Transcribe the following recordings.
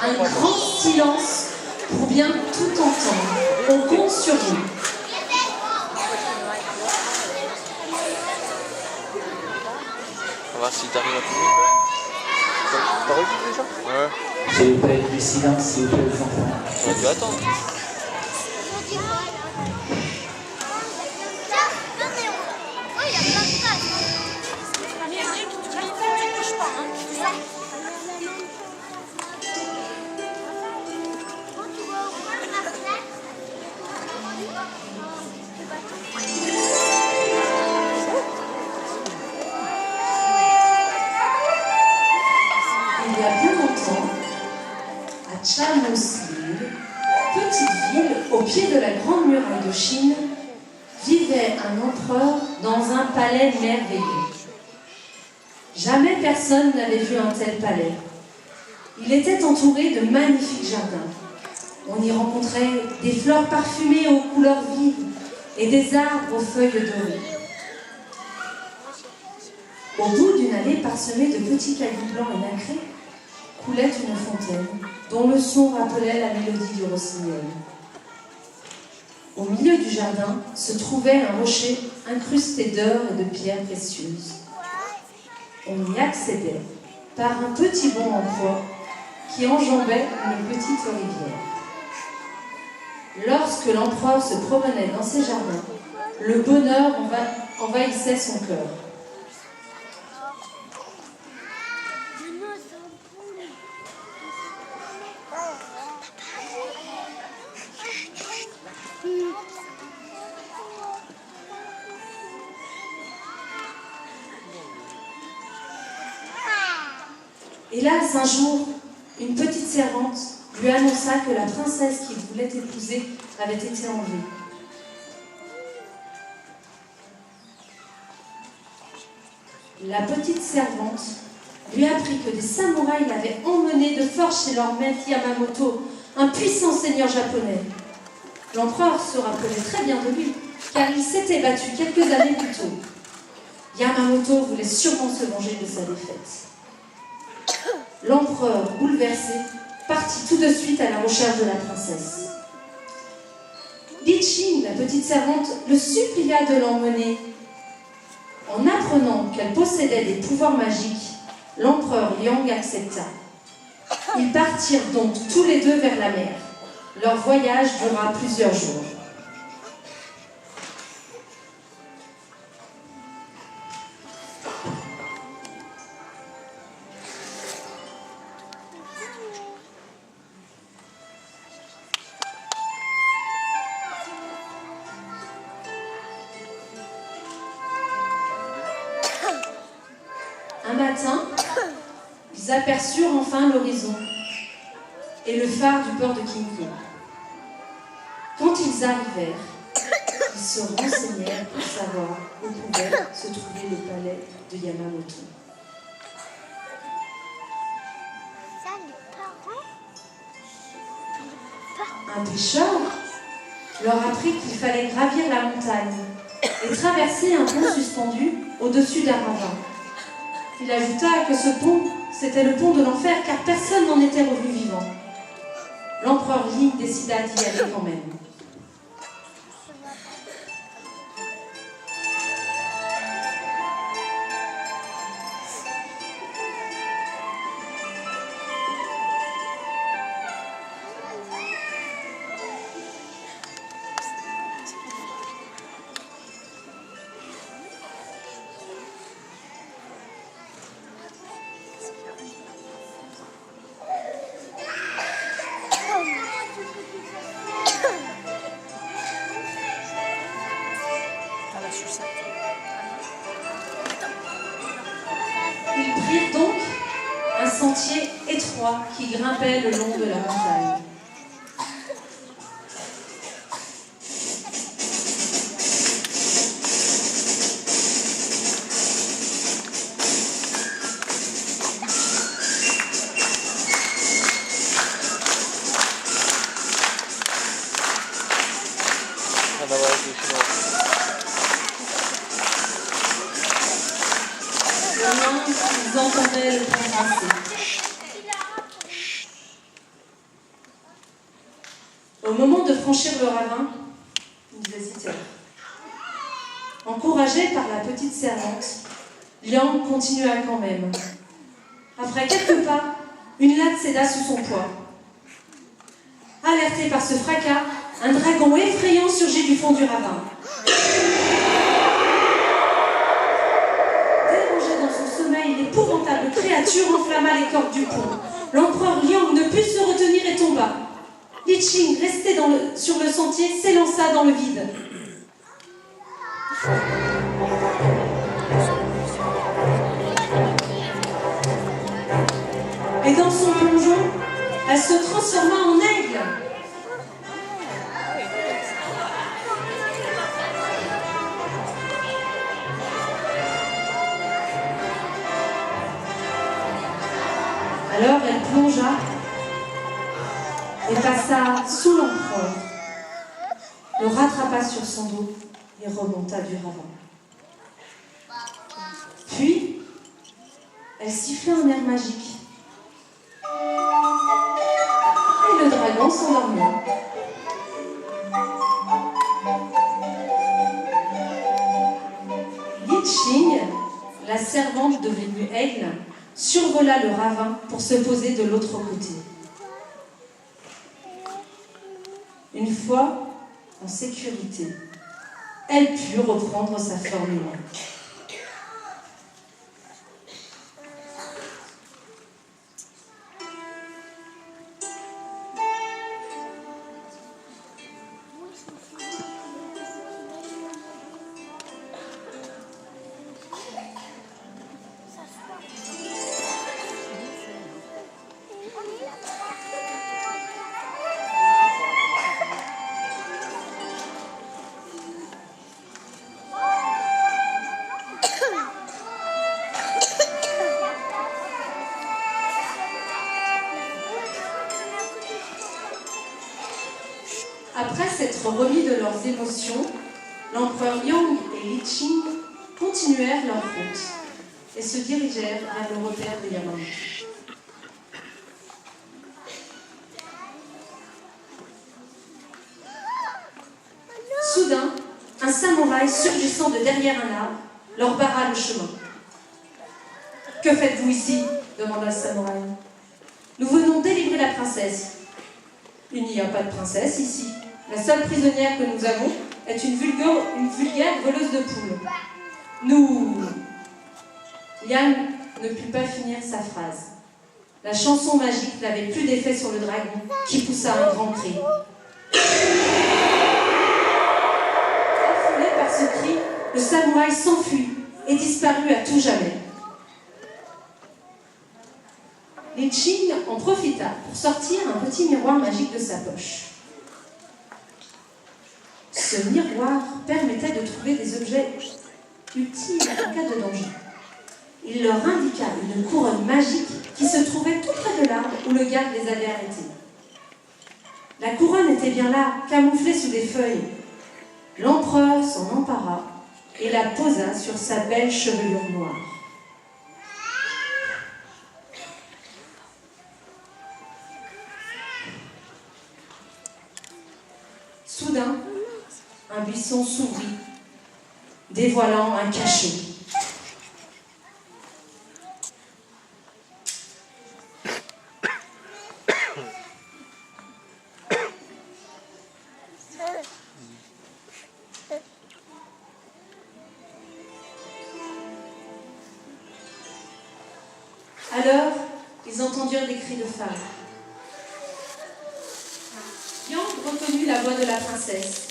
un grand silence pour bien tout entendre. On compte sur vous. On va voir si t'arrives à filmer. T'as revu déjà? Ouais. S'il vous plaît, du silence, s'il vous plaît, les enfants. On a dû attendre. Il y a bien longtemps, à Chamonix, petite ville au pied de la grande muraille de Chine, vivait un empereur dans un palais merveilleux. Jamais personne n'avait vu un tel palais. Il était entouré de magnifiques jardins. On y rencontrait des fleurs parfumées aux couleurs vives et des arbres aux feuilles dorées. Au bout d'une allée parsemée de petits cailloux blancs et nacrés, coulait une fontaine dont le son rappelait la mélodie du rossignol. Au milieu du jardin se trouvait un rocher incrusté d'or et de pierres précieuses. On y accédait par un petit pont en bois qui enjambait une petite rivière. Lorsque l'empereur se promenait dans ses jardins, le bonheur envahissait son cœur. Hélas, un jour, une petite servante lui annonça que la princesse qu'il voulait épouser avait été enlevée. La petite servante lui apprit que des samouraïs l'avaient emmenée de force chez leur maître Yamamoto, un puissant seigneur japonais. L'empereur se rappelait très bien de lui, car il s'était battu quelques années plus tôt. Yamamoto voulait sûrement se venger de sa défaite. L'empereur, bouleversé, partit tout de suite à la recherche de la princesse. Li Qing, la petite servante, le supplia de l'emmener. En apprenant qu'elle possédait des pouvoirs magiques, l'empereur Liang accepta. Ils partirent donc tous les deux vers la mer. Leur voyage dura plusieurs jours. Un matin, ils aperçurent enfin l'horizon et le phare du port de Kinko. Quand ils arrivèrent, ils se renseignèrent pour savoir où pouvait se trouver le palais de Yamamoto. Un pêcheur leur apprit qu'il fallait gravir la montagne et traverser un pont suspendu au-dessus d'un ravin. Il ajouta que ce pont, c'était le pont de l'enfer, car personne n'en était revenu vivant. L'empereur Yi décida d'y aller quand même. Ils prirent donc un sentier étroit qui grimpait le long de la montagne. Ils entendaient le pont passer. Au moment de franchir le ravin, ils hésitèrent. Encouragé par la petite servante, Liang continua quand même. Après quelques pas, une latte céda sous son poids. Alerté par ce fracas, un dragon effrayant surgit du fond du ravin. Dérangé dans son sommeil, l'épouvantable créature enflamma les cordes du pont. L'empereur Liang ne put se retenir et tomba. Li Qing, resté sur le sentier, s'élança dans le vide. Et dans son plongeon, elle se transforma en aigle. Alors elle plongea et passa sous l'empereur, le rattrapa sur son dos et remonta du ravin. Puis, elle siffla un air magique. Et le dragon s'endormit. Li Qing, la servante devenue aigle, survola le ravin pour se poser de l'autre côté. Une fois en sécurité, elle put reprendre sa forme humaine. Après s'être remis de leurs émotions, l'empereur Liang et Li Qing continuèrent leur route et se dirigèrent vers le repère de Yamamoto. Soudain, un samouraï surgissant de derrière un arbre leur barra le chemin. « Que faites-vous ici » demanda le samouraï. « Nous venons délivrer la princesse. »« Il n'y a pas de princesse ici. La seule prisonnière que nous avons est une vulgaire voleuse de poules. » Nous... Liang ne put pas finir sa phrase. La chanson magique n'avait plus d'effet sur le dragon, qui poussa un grand cri. Affolé par ce cri, le samouraï s'enfuit et disparut à tout jamais. Li Qing en profita pour sortir un petit miroir magique de sa poche. Ce miroir permettait de trouver des objets utiles en cas de danger. Il leur indiqua une couronne magique qui se trouvait tout près de l'arbre où le garde les avait arrêtés. La couronne était bien là, camouflée sous des feuilles. L'empereur s'en empara et la posa sur sa belle chevelure noire. Soudain, un buisson s'ouvrit, dévoilant un cachot. Alors, ils entendirent des cris de femmes. Yang reconnut la voix de la princesse.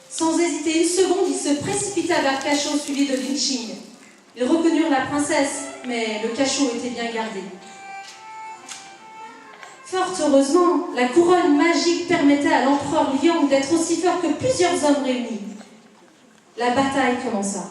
Sans hésiter une seconde, il se précipita vers le cachot suivi de Li Qing. Ils reconnurent la princesse, mais le cachot était bien gardé. Fort heureusement, la couronne magique permettait à l'empereur Liang d'être aussi fort que plusieurs hommes réunis. La bataille commença.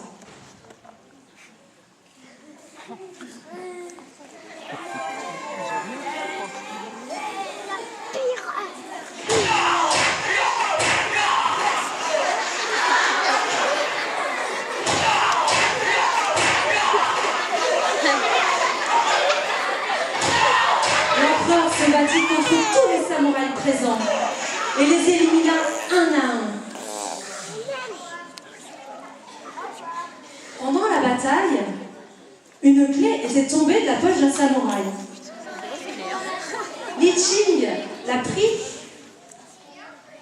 L'empereur se battit contre tous les samouraïs présents et les élimina samouraï. Li Qing la prit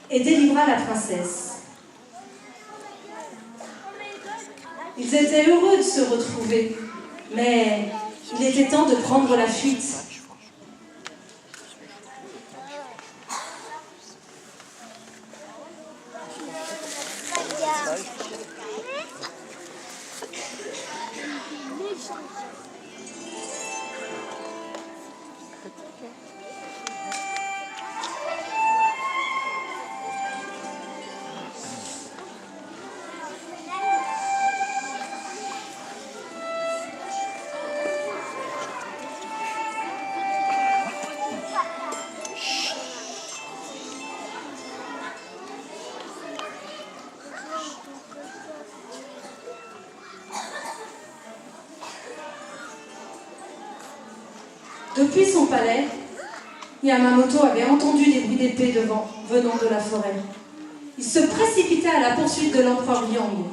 et délivra la princesse. Ils étaient heureux de se retrouver, mais il était temps de prendre la fuite. Depuis son palais, Yamamoto avait entendu des bruits d'épée venant de la forêt. Il se précipita à la poursuite de l'empereur Liang.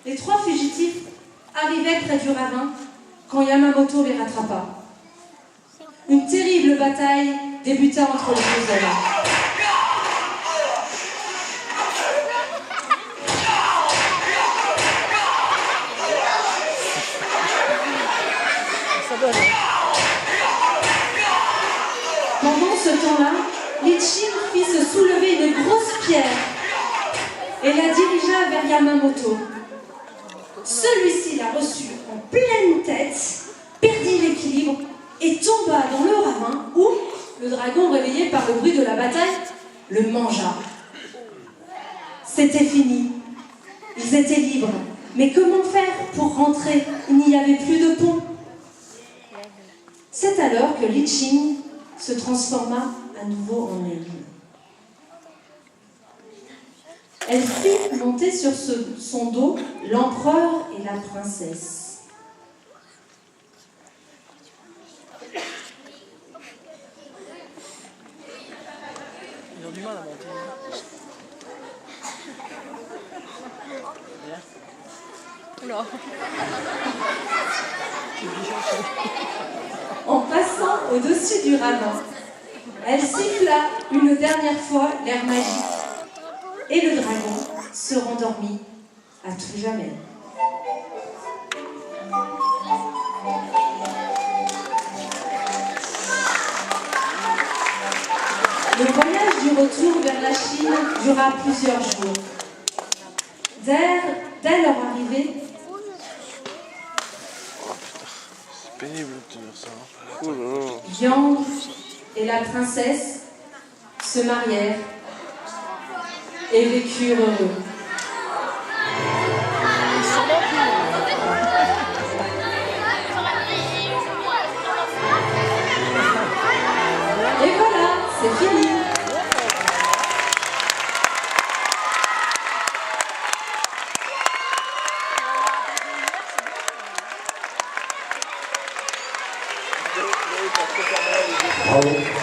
Les trois fugitifs arrivaient près du ravin quand Yamamoto les rattrapa. Une terrible bataille débuta entre les deux hommes. Pendant ce temps-là, Li Qing fit se soulever une grosse pierre et la dirigea vers Yamamoto. Celui-ci la reçut en pleine tête, perdit l'équilibre et tomba dans le ravin où le dragon, réveillé par le bruit de la bataille, le mangea. C'était fini. Ils étaient libres. Mais comment faire pour rentrer? Il n'y avait plus de pont. C'est alors que Li Qing se transforma à nouveau en aigle. Elle fit monter sur son dos l'empereur et la princesse. Ils ont du mal à monter. Non. En passant au-dessus du ravin, elle siffla une dernière fois l'air magique et le dragon se rendormit à tout jamais. Le voyage du retour vers la Chine dura plusieurs jours. Dès leur arrivée, C'est pénible de tenir ça. Oh là là. Yang et la princesse se marièrent et vécurent heureux. Et voilà, c'est fini. Bravo.